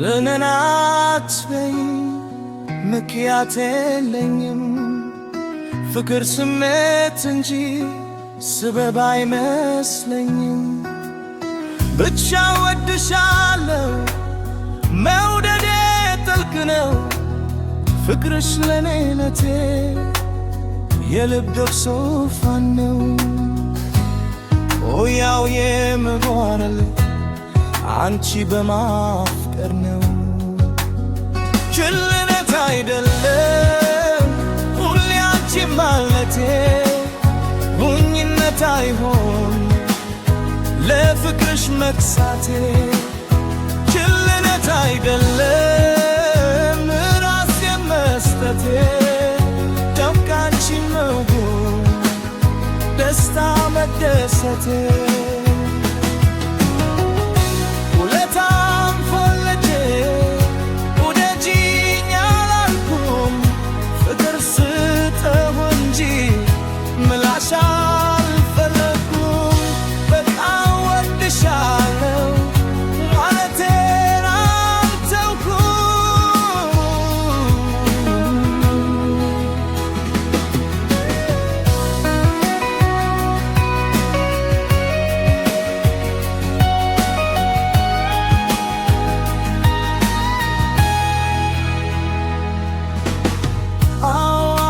ለነናት በይ ምክንያት የለኝም ፍቅር ስሜት እንጂ ስበብ አይመስለኝም ብቻ ወድሻለሁ መውደዴ ጥልቅ ነው ፍቅርሽ ለኔ ነቴ የልብ ደርሶ ፋን ነው ኦያው የምጓረል አንቺ በማፍቀር ነው ችልነት አይደለም ሁሌ አንቺ ማለቴ ሁኝነት አይሆን ለፍቅርሽ መክሳቴ ችልነት አይደለም ራሴ መስጠቴ ደምቃንቺ መሆን ደስታ መደሰቴ ውለታም ፈልጌ ውደጂኝ አላልኩም ፍቅር ስጠው እንጂ ምላሽ አልፈለኩም በጣም ወድሻለሁ ማለቴን አልተውኩም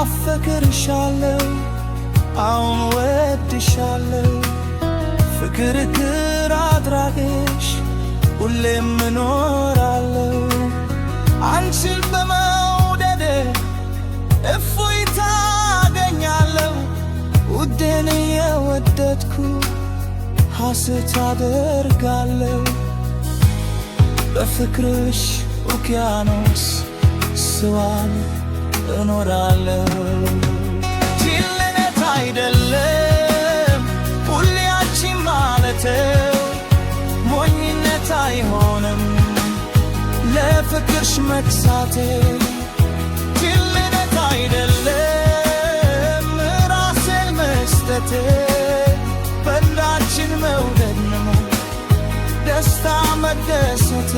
አፈቅርሻለሁ አሁን ወድሻለሁ ፍቅር ግር አድራጊሽ ሁሌም እኖራለሁ አንቺን በመውደዴ እፎይታ አገኛለሁ ውዴን የወደድኩ ሐሴት አደርጋለሁ በፍቅርሽ ውቅያኖስ ስዋኝ እኖራለሁ ችልነት አይደለም ሁሌ አንቺ ማለቴ ሞኝነት አይሆንም ለፍቅርሽ መክሳቴ ችልነት አይደለም ራሴን መስጠቴ በእንዳችን መውደድ ነው ደስታ መደሰቴ